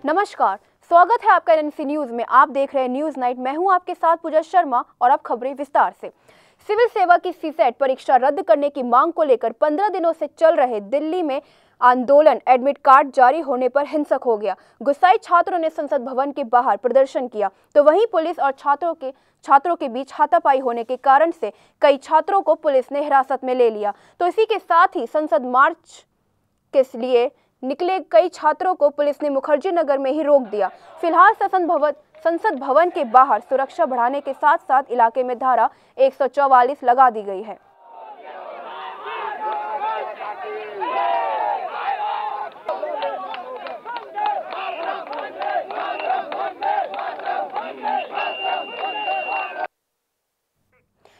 नमस्कार, स्वागत है आपका एनएनसी न्यूज में। आप देख रहे हैं न्यूज नाइट। मैं हूं आपके साथ पूजा शर्मा और अब खबरें विस्तार से। सिविल सेवा की सीसेट परीक्षा रद्द करने की मांग को लेकर 15 दिनों से चल रहे दिल्ली में आंदोलन एडमिट कार्ड जारी होने पर हिंसक हो गया। गुस्साए छात्रों ने संसद भवन के बाहर प्रदर्शन किया, तो वहीं पुलिस और छात्रों के बीच हाथापाई होने के कारण से कई छात्रों को पुलिस ने हिरासत में ले लिया। तो इसी के साथ ही संसद मार्च के लिए निकले कई छात्रों को पुलिस ने मुखर्जी नगर में ही रोक दिया। फिलहाल संसद भवन के बाहर सुरक्षा बढ़ाने के साथ साथ इलाके में धारा 144 लगा दी गई है।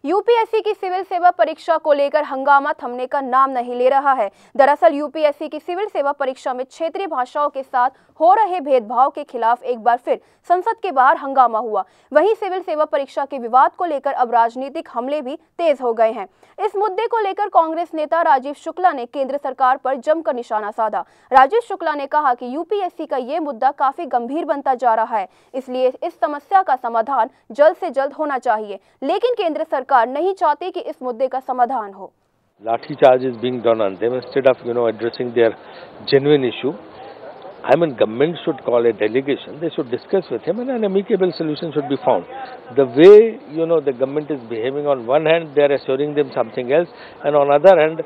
यूपीएससी की सिविल सेवा परीक्षा को लेकर हंगामा थमने का नाम नहीं ले रहा है। दरअसल यूपीएससी की सिविल सेवा परीक्षा में क्षेत्रीय भाषाओं के साथ हो रहे भेदभाव के खिलाफ एक बार फिर संसद के बाहर हंगामा हुआ। वहीं सिविल सेवा परीक्षा के विवाद को लेकर अब राजनीतिक हमले भी तेज हो गए हैं। इस मुद्दे को लेकर कांग्रेस नेता राजीव शुक्ला ने केंद्र सरकार पर जमकर निशाना साधा। राजीव शुक्ला ने कहा कि यूपीएससी का ये मुद्दा काफी गंभीर बनता जा रहा है, इसलिए इस समस्या का समाधान जल्द से जल्द होना चाहिए। लेकिन केंद्र सरकार नहीं चाहती कि इस मुद्दे का समाधान हो। Lathi charge is being done on them instead of addressing their genuine issue. I mean, government should call a delegation. They should discuss with him, and an amicable solution should be found. The way the government is behaving, on one hand they are assuring them something else, and on other hand,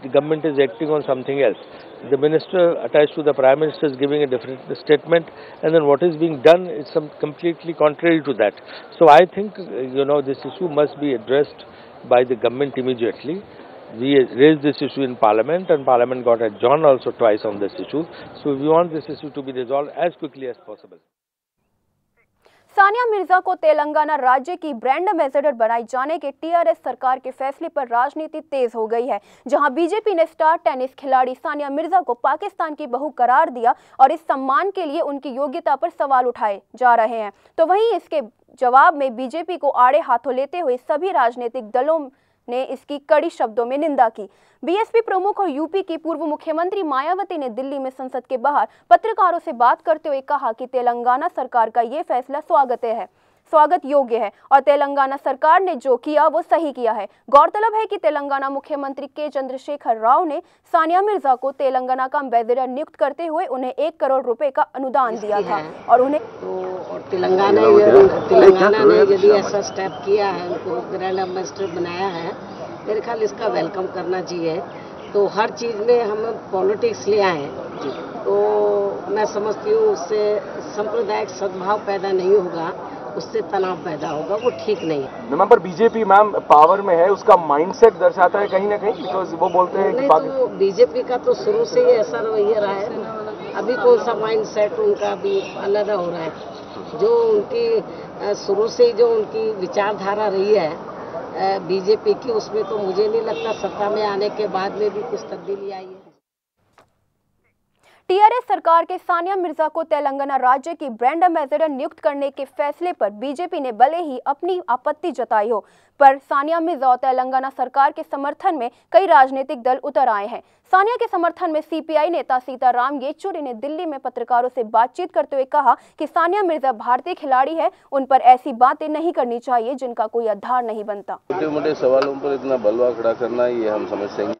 the government is acting on something else. The minister attached to the prime minister is giving a different statement, and then what is being done is completely contrary to that. So I think this issue must be addressed by the government immediately. We raised this issue in Parliament, and Parliament got adjourned also twice on this issue. So we want this issue to be resolved as quickly as possible. Sania Mirza को तेलंगाना राज्य की brand ambassador बनाए जाने के TRS सरकार के फैसले पर राजनीति तेज हो गई है। जहां बीजेपी ने स्टार टेनिस खिलाड़ी सानिया मिर्जा को पाकिस्तान की बहू करार दिया और इस सम्मान के लिए उनकी योग्यता पर सवाल उठाए जा रहे हैं, तो वहीं इसके जवाब में बीजेपी को आड़े हाथों लेते हुए सभी राजनीतिक दलों ने इसकी कड़ी शब्दों में निंदा की। बीएसपी प्रमुख और यूपी की पूर्व मुख्यमंत्री मायावती ने दिल्ली में संसद के बाहर पत्रकारों से बात करते हुए कहा कि तेलंगाना सरकार का ये फैसला स्वागत योग्य है और तेलंगाना सरकार ने जो किया वो सही किया है। गौरतलब है कि तेलंगाना मुख्यमंत्री के चंद्रशेखर राव ने सानिया मिर्जा को तेलंगाना का एम्बेसडर नियुक्त करते हुए उन्हें 1 करोड़ रुपए का अनुदान दिया था और उन्हें तेलंगाना ने यदि ऐसा स्टेप किया है, उनको ब्रांड एम्बेसडर बनाया है, मेरे ख्याल इसका वेलकम करना चाहिए। तो हर चीज़ में हम पॉलिटिक्स ले आए हैं, तो मैं समझती हूँ उससे सांप्रदायिक सद्भाव पैदा नहीं होगा, उससे तनाव पैदा होगा, वो ठीक नहीं है। मैम, पर बीजेपी मैम पावर में है, उसका माइंडसेट दर्शाता है कहीं ना कहीं, बिकॉज वो बोलते हैं कि तो बीजेपी का तो शुरू से ही ऐसा रवैया रहा है। अभी कौन सा माइंडसेट उनका भी अलग हो रहा है। जो उनकी शुरू से ही जो उनकी विचारधारा रही है बीजेपी की, उसमें तो मुझे नहीं लगता सत्ता में आने के बाद में भी कुछ तब्दीली आई है। टीआरएस सरकार के सानिया मिर्जा को तेलंगाना राज्य की ब्रांड एम्बेसडर नियुक्त करने के फैसले पर बीजेपी ने भले ही अपनी आपत्ति जताई हो, पर सानिया मिर्जा और तेलंगाना सरकार के समर्थन में कई राजनीतिक दल उतर आए हैं। सानिया के समर्थन में सीपीआई नेता सीताराम येचुरी ने दिल्ली में पत्रकारों से बातचीत करते हुए कहा कि सानिया मिर्जा भारतीय खिलाड़ी है, उन पर ऐसी बातें नहीं करनी चाहिए जिनका कोई आधार नहीं बनता। छोटे मोटे सवालों पर इतना बलवा खड़ा करना, ये हम समझते हैं।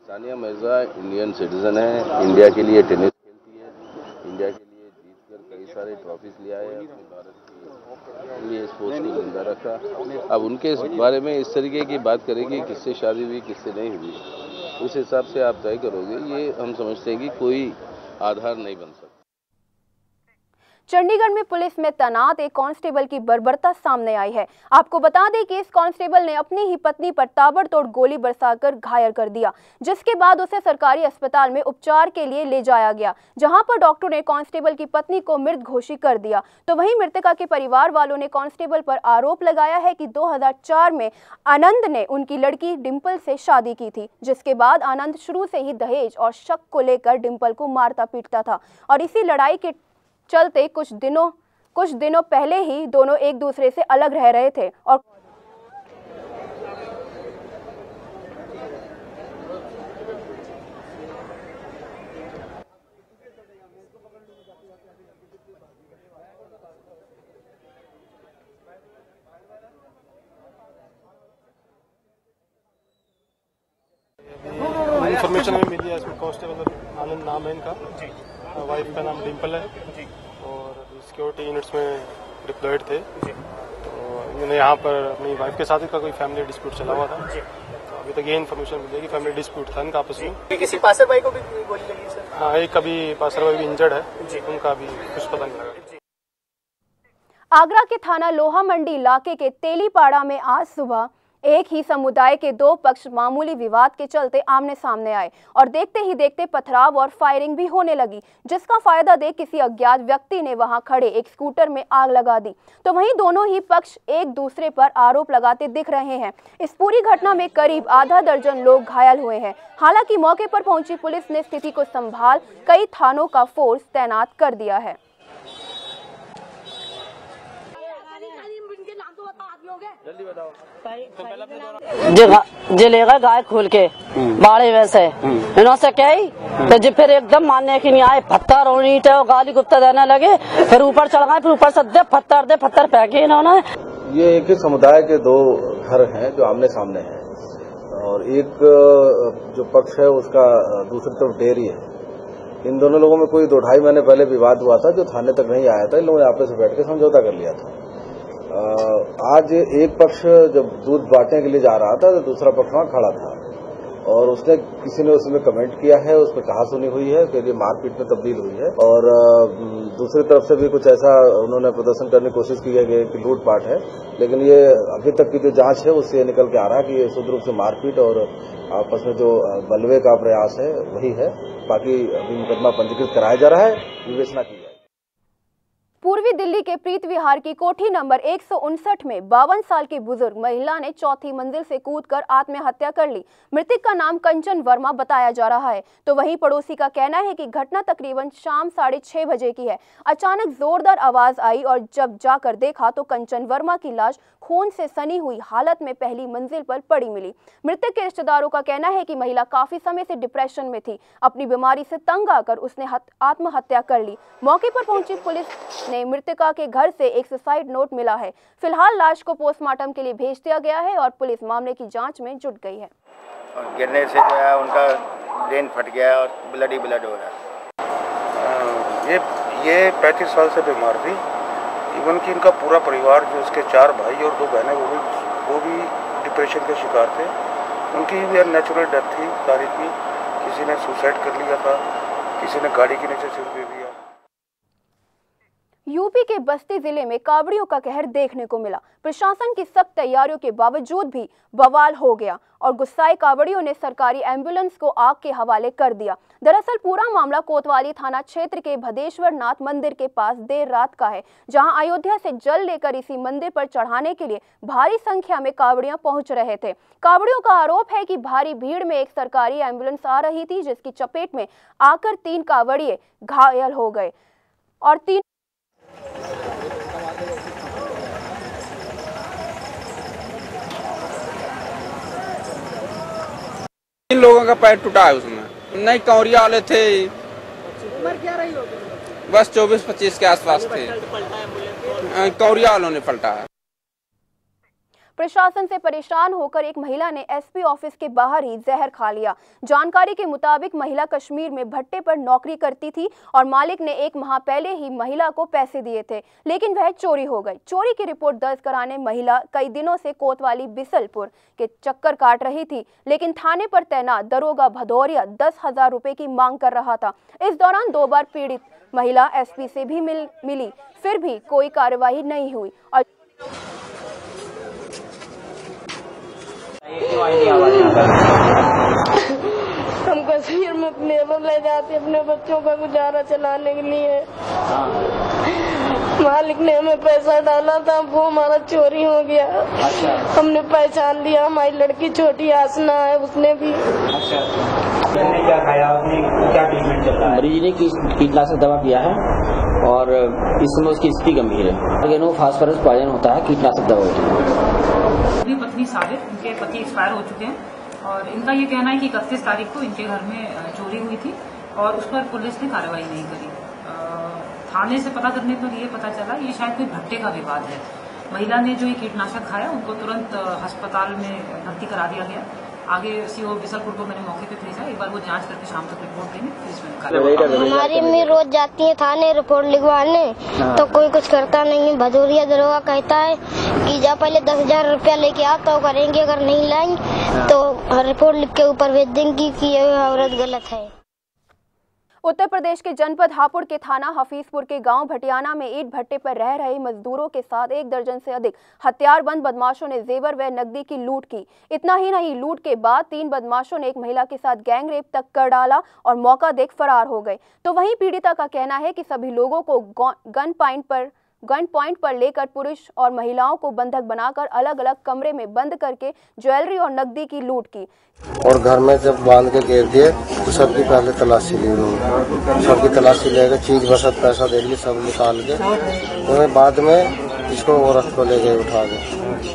सानिया मिर्जा इंडियन सिटीजन है, इंडिया के लिए टेनिस खेलती है, इंडिया के लिए जीतकर कई सारे ट्रॉफीज लिया है, अपने भारत के लिए स्पोर्ट्स को जिंदा रखा। अब उनके बारे में इस तरीके की बात करेंगे, किससे शादी हुई किससे नहीं हुई, उस हिसाब से आप तय करोगे, ये हम समझते हैं कि कोई आधार नहीं बन सकता। चंडीगढ़ में पुलिस में तैनात एक कांस्टेबल की बर्बरता सामने आई है। आपको बता दें कि इस कांस्टेबल ने अपनी ही पत्नी पर ताबड़तोड़ गोली बरसाकर घायल कर दिया, जिसके बाद उसे सरकारी अस्पताल में उपचार के लिए ले जाया गया, जहां पर डॉक्टर ने कांस्टेबल की पत्नी को मृत घोषित कर दिया। तो वहीं मृतका के परिवार वालों ने कांस्टेबल पर आरोप लगाया है कि 2004 में आनंद ने उनकी लड़की डिंपल से शादी की थी, जिसके बाद आनंद शुरू से ही दहेज और शक को लेकर डिंपल को मारता पीटता था और इसी लड़ाई के चलते कुछ दिनों पहले ही दोनों एक दूसरे से अलग रह रहे थे और इन्फॉर्मेशन हमें मिली है, इसमें कांस्टेबल आनंद नाम है इनका, वाइफ का नाम डिम्पल है और सिक्योरिटी यूनिट्स में डिप्लॉयड थे। तो इन्होंने यहाँ पर अपनी वाइफ के साथ का कोई फैमिली डिस्प्यूट चला हुआ था। अभी तक ये इन्फॉर्मेशन मिली है कि फैमिली डिस्प्यूट था इनका आपस में। किसी पासर भाई को भी गोली लगी है सर? हाँ, एक अभी पासर भाई भी इंजर्ड है, उनका भी कुछ पता नहीं लगा। आगरा के थाना लोहा मंडी इलाके के तेलीपाड़ा में आज सुबह एक ही समुदाय के दो पक्ष मामूली विवाद के चलते आमने सामने आए और देखते ही देखते पथराव और फायरिंग भी होने लगी, जिसका फायदा देख किसी अज्ञात व्यक्ति ने वहां खड़े एक स्कूटर में आग लगा दी। तो वहीं दोनों ही पक्ष एक दूसरे पर आरोप लगाते दिख रहे हैं। इस पूरी घटना में करीब आधा दर्जन लोग घायल हुए हैं। हालांकि मौके पर पहुंची पुलिस ने स्थिति को संभाल कई थानों का फोर्स तैनात कर दिया है। जलेगा गाय खोल के बाड़े वैसे इन्होंने क्या ही तो जी फिर एकदम मानने की नहीं आए, पत्थर और ईंट और गाली गुप्ता देने लगे, फिर ऊपर चढ़ गए, फिर ऊपर से दे पत्थर फेंके इन्होंने। ये एक ही समुदाय के दो घर हैं जो आमने सामने हैं और एक जो पक्ष है उसका दूसरी तरफ डेयरी है। इन दोनों लोगों में कोई 2-2.5 महीने पहले विवाद हुआ था जो थाने तक नहीं आया था। इन लोगों ने आपस में बैठ के समझौता कर लिया था। आज एक पक्ष जब दूध बांटने के लिए जा रहा था तो दूसरा पक्ष वहां खड़ा था और उसने किसी ने उसमें कमेंट किया है, उसमें कहासुनी हुई है, फिर ये मारपीट में तब्दील हुई है और दूसरी तरफ से भी कुछ ऐसा उन्होंने प्रदर्शन करने की कोशिश की है कि लूटपाट है। लेकिन ये अभी तक की जो जांच है उससे निकल के आ रहा है कि ये शुद्ध रूप से मारपीट और आपस में जो बलवे का प्रयास है वही है। बाकी अभी मुकदमा पंजीकृत कराया जा रहा है, विवेचना की जाए। पूर्वी दिल्ली के प्रीत विहार की कोठी नंबर 159 में 52 साल की बुजुर्ग महिला ने चौथी मंजिल से कूदकर आत्महत्या कर ली। मृतक का नाम कंचन वर्मा बताया जा रहा है। तो वहीं पड़ोसी का कहना है कि घटना तकरीबन शाम 6:30 बजे की है। अचानक जोरदार आवाज आई और जब जाकर देखा तो कंचन वर्मा की लाश खून से सनी हुई हालत में पहली मंजिल पर पड़ी मिली। मृतक के रिश्तेदारों का कहना है कि महिला काफी समय से डिप्रेशन में थी। अपनी बीमारी से तंग आकर उसने आत्महत्या कर ली। मौके पर पहुंची पुलिस ने मृतका के घर से एक सुसाइड नोट मिला है। फिलहाल लाश को पोस्टमार्टम के लिए भेज दिया गया है और पुलिस मामले की जांच में जुट गई है। और गिरने से जो है उनका ब्रेन फट गया और ब्लड ही ब्लड हो रहा है। ये 35 साल से बीमार थी। इवन कि इनका पूरा परिवार जो उसके 4 भाई और 2 बहनें वो भी डिप्रेशन के शिकार थे। उनकी भी अननेचुरल डेथ थी सारी की। किसी ने सुसाइड कर लिया था, किसी ने गाड़ी के नीचे सिर दे दिया। यूपी के बस्ती जिले में कावड़ियों का कहर देखने को मिला। प्रशासन की सख्त तैयारियों के बावजूद भी बवाल हो गया और गुस्साए कावड़ियों ने सरकारी एम्बुलेंस को आग के हवाले कर दिया। दरअसल पूरा मामला कोतवाली थाना क्षेत्र के भदेश्वर नाथ मंदिर के पास देर रात का है, जहां अयोध्या से जल लेकर इसी मंदिर पर चढ़ाने के लिए भारी संख्या में कावड़ियां पहुंच रहे थे। कावड़ियों का आरोप है कि भारी भीड़ में एक सरकारी एम्बुलेंस आ रही थी, जिसकी चपेट में आकर 3 कावड़िए घायल हो गए और 3 लोगों का पैर टूटा है उसमें। नहीं, कौरिया वाले थे। उम्र क्या रही होगी? बस 24-25 के आसपास थे। कौरिया वालों ने पलटा है। प्रशासन से परेशान होकर एक महिला ने एसपी ऑफिस के बाहर ही जहर खा लिया। जानकारी के मुताबिक महिला कश्मीर में भट्टे पर नौकरी करती थी और मालिक ने 1 माह पहले ही महिला को पैसे दिए थे, लेकिन वह चोरी हो गई। चोरी की रिपोर्ट दर्ज कराने महिला कई दिनों से कोतवाली बिसलपुर के चक्कर काट रही थी, लेकिन थाने पर तैनात दरोगा भदौरिया 10,000 रुपए की मांग कर रहा था। इस दौरान 2 बार पीड़ित महिला एसपी से भी मिली, फिर भी कोई कार्रवाई नहीं हुई और हम कश्मीर में लेबर ले जाते अपने बच्चों का गुजारा चलाने के लिए। मालिक ने हमें पैसा डाला था, वो हमारा चोरी हो गया। हमने पहचान लिया, हमारी लड़की छोटी आसना है, उसने भी। क्या खाया आपने? क्या ट्रीटमेंट चल रहा है? मरीज ने कीटनाशक दवा किया है और इस समय उसकी स्थिति गंभीर है। फास्फोरस पॉइजन होता है, कीटनाशक दवा होती है। पत्नी साबिर, उनके पति एक्सपायर हो चुके हैं और इनका ये कहना है कि 31 तारीख को इनके घर में चोरी हुई थी और उस पर पुलिस ने कार्रवाई नहीं करी। थाने से पता करने पर ये पता चला ये शायद कोई भट्टे का विवाद है। महिला ने जो ये कीटनाशक खाया उनको तुरंत अस्पताल में भर्ती करा दिया गया। आगे सीओ बिसलपुर को मैंने मौके पे भेजा, एक बार वो जांच करके शाम तक रिपोर्ट देंगे, फिर इसमें हमारी अम्मी रोज जाती है थाने रिपोर्ट लिखवाने, तो कोई कुछ करता नहीं है। भदौरिया दरोगा कहता है कि जा पहले 10,000 रुपया लेके आ तो करेंगे, अगर नहीं लाएंगे तो रिपोर्ट लिख के ऊपर भेज देंगे कि ये औरत गलत है। उत्तर प्रदेश के जनपद हापुड़ के थाना हफीजपुर के गांव भटियाना में ईंट भट्टे पर रह रहे मजदूरों के साथ 1 दर्जन से अधिक हथियारबंद बदमाशों ने जेवर व नकदी की लूट की। इतना ही नहीं, लूट के बाद 3 बदमाशों ने एक महिला के साथ गैंग रेप तक कर डाला और मौका देख फरार हो गए। तो वहीं पीड़िता का कहना है कि सभी लोगों को गन पॉइंट पर लेकर पुरुष और महिलाओं को बंधक बनाकर अलग अलग कमरे में बंद करके ज्वेलरी और नकदी की लूट की। और घर में जब बांध के घेर दिए तो सबकी पहले तलाशी ली उन्होंने, सबकी तलाशी लेकर चीज बसत पैसा दे दिए, सब निकाल के उन्हें बाद में इसको औरत को ले गए उठा के,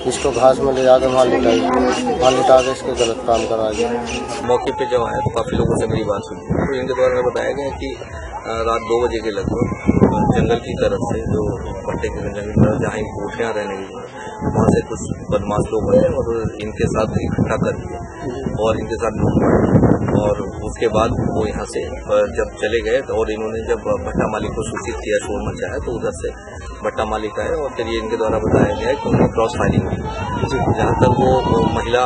इसको घास में ले जाकर वहाँ लिटा के इसके गलत काम करा दिया। मौके पे जब आया तो काफी लोगों से मेरी बात सुनी, तो इनके द्वारा बताया गया कि रात 2 बजे के लगभग जंगल की तरफ से, जो भट्टे के जंगल की तरफ जहाँ कोठियाँ रहने लगी, वहाँ से कुछ बदमाश लोग आए और इनके साथ इकट्ठा कर दिए और इनके साथ लूटमार, और उसके बाद वो यहाँ से जब चले गए और इन्होंने जब भट्टा मालिक को सूचित किया, शोर मचाया, तो उधर से भट्टा मालिक आए और फिर ये इनके द्वारा बताया गया कि उन्हें क्रॉस फायरिंग हुई। जहाँ तक वो महिला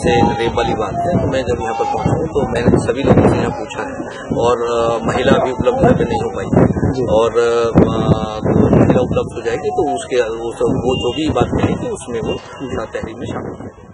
से रेप वाली बात है, तो मैं जब यहाँ पर पहुँचा तो मैंने सभी लोगों से यहाँ पूछा है और महिला भी उपलब्ध यहाँ पे नहीं हो पाई और महिला उपलब्ध हो जाएगी तो उसके वो जो भी बात कहेगी उसमें वो तहरीर में शामिल होगी।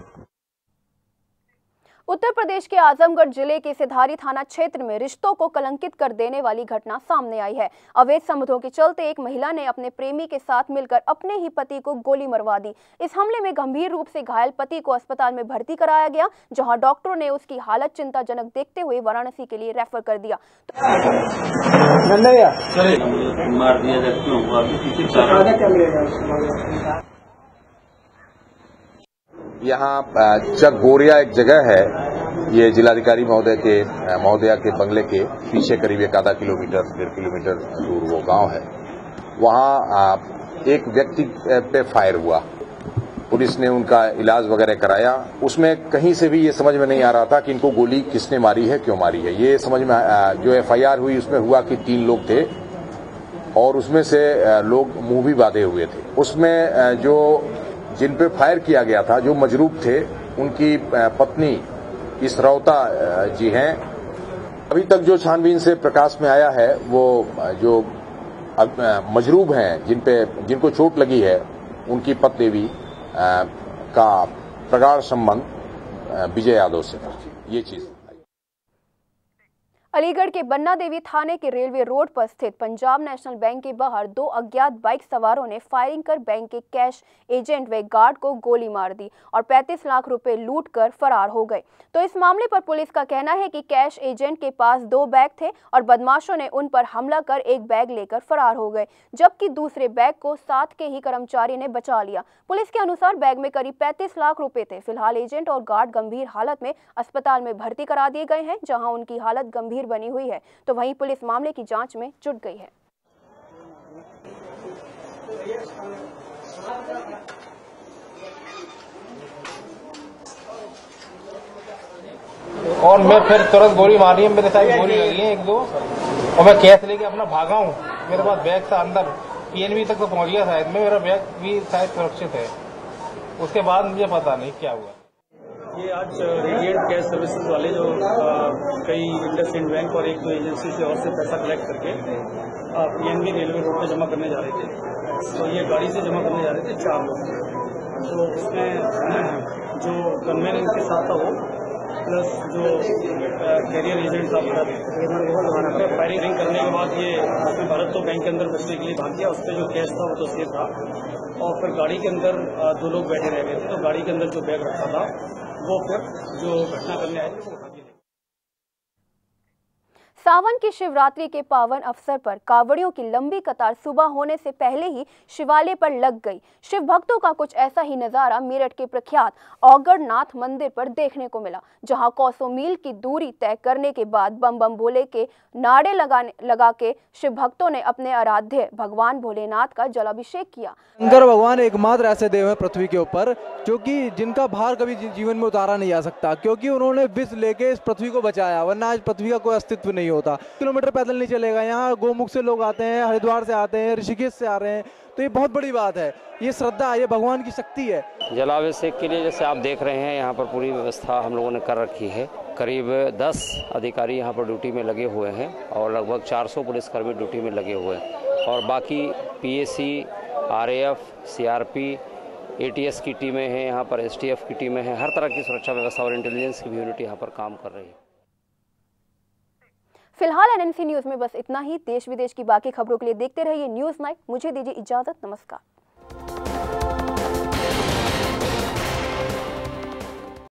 उत्तर प्रदेश के आजमगढ़ जिले के सिधारी थाना क्षेत्र में रिश्तों को कलंकित कर देने वाली घटना सामने आई है। अवैध संबंधों के चलते एक महिला ने अपने प्रेमी के साथ मिलकर अपने ही पति को गोली मरवा दी। इस हमले में गंभीर रूप से घायल पति को अस्पताल में भर्ती कराया गया, जहां डॉक्टरों ने उसकी हालत चिंताजनक देखते हुए वाराणसी के लिए रेफर कर दिया। यहाँ चकगोरिया एक जगह है, ये जिलाधिकारी महोदया के बंगले के पीछे करीब 1 किलोमीटर 1.5 किलोमीटर दूर वो गांव है। वहाँ एक व्यक्ति पे फायर हुआ, पुलिस ने उनका इलाज वगैरह कराया। उसमें कहीं से भी ये समझ में नहीं आ रहा था कि इनको गोली किसने मारी है, क्यों मारी है। ये समझ में जो FIR हुई उसमें हुआ कि 3 लोग थे और उसमें से लोग मुंह भी बांधे हुए थे। उसमें जो जिन पे फायर किया गया था, जो मजरूब थे, उनकी पत्नी इसरौता जी हैं। अभी तक जो छानबीन से प्रकाश में आया है, वो जो मजरूब हैं, जिनको चोट लगी है, उनकी पत्नी देवी का प्रगाढ़ संबंध विजय यादव से था। ये चीज अलीगढ़ के बन्ना देवी थाने के रेलवे रोड पर स्थित पंजाब नेशनल बैंक के बाहर 2 अज्ञात बाइक सवारों ने फायरिंग कर बैंक के कैश एजेंट व गार्ड को गोली मार दी और 35 लाख रुपए लूट कर फरार हो गए। तो इस मामले पर पुलिस का कहना है कि कैश एजेंट के पास 2 बैग थे और बदमाशों ने उन पर हमला कर एक बैग लेकर फरार हो गए, जबकि दूसरे बैग को साथ के ही कर्मचारी ने बचा लिया। पुलिस के अनुसार बैग में करीब 35 लाख रुपए थे। फिलहाल एजेंट और गार्ड गंभीर हालत में अस्पताल में भर्ती करा दिए गए हैं, जहां उनकी हालत गंभीर बनी हुई है। तो वहीं पुलिस मामले की जांच में जुट गई है। और मैं फिर तुरंत गोली मारी है, मेरे साथ गोली लगी है 1-2 और मैं कैश लेके अपना भागा हूँ। मेरे पास बैग था अंदर, PNB तक तो पहुंच गया शायद में, मेरा बैग भी शायद सुरक्षित है। उसके बाद मुझे पता नहीं क्या हुआ। ये आज रेडिएंट कैश सर्विसेज वाले जो कई इंडसइंड बैंक और 1-2 एजेंसी से और से पैसा कलेक्ट करके PNB रेलवे रोड पे जमा करने जा रहे थे। तो ये गाड़ी से जमा करने जा रहे थे 4 लोग। तो उसमें जो गनमैन इनके साथ था वो प्लस जो कैरियर एजेंट था, फायरिंग करने के बाद ये उसमें भारत तो बैंक के अंदर घुसने के लिए भाग गया। उस पर जो कैश था वो तो सेफ था और फिर गाड़ी के अंदर 2 लोग बैठे रह गए थे। तो गाड़ी के अंदर जो बैग रखा था वो फिर जो घटना करने आए थे वो उठा के ले गए। सावन की शिवरात्रि के पावन अवसर पर कांवड़ियों की लंबी कतार सुबह होने से पहले ही शिवालय पर लग गई। शिव भक्तों का कुछ ऐसा ही नजारा मेरठ के प्रख्यात औगड़नाथ मंदिर पर देखने को मिला, जहां कोसों मील की दूरी तय करने के बाद बम बम भोले के नारे लगा के शिव भक्तों ने अपने आराध्य भगवान भोलेनाथ का जलाभिषेक किया। शंकर भगवान एकमात्र ऐसे देव है पृथ्वी के ऊपर क्योंकि जिनका भार कभी जीवन में उतारा नहीं जा सकता, क्योंकि उन्होंने विष लेके इस पृथ्वी को बचाया, वरना आज पृथ्वी का कोई अस्तित्व नहीं होता। किलोमीटर पैदल नहीं चलेगा। यहाँ गोमुख से लोग आते हैं, हरिद्वार से आते हैं, ऋषिकेश से आ रहे हैं, तो ये बहुत बड़ी बात है। ये श्रद्धा, ये भगवान की शक्ति है। जलाभिषेक के लिए जैसे आप देख रहे हैं यहाँ पर पूरी व्यवस्था हम लोगों ने कर रखी है। करीब 10 अधिकारी यहाँ पर ड्यूटी में लगे हुए हैं और लगभग 400 पुलिसकर्मी ड्यूटी में लगे हुए हैं और बाकी पीएसी, आरएएफ, सीआरपी, एटीएस की टीमें हैं, यहाँ पर एसटीएफ की टीमें हैं। हर तरह की सुरक्षा व्यवस्था और इंटेलिजेंस की भी यूनिट यहाँ पर काम कर रही है। फिलहाल एनएनसी न्यूज में बस इतना ही। देश विदेश की बाकी खबरों के लिए देखते रहिए न्यूज़ नाइट। मुझे दीजिए इजाजत। नमस्कार।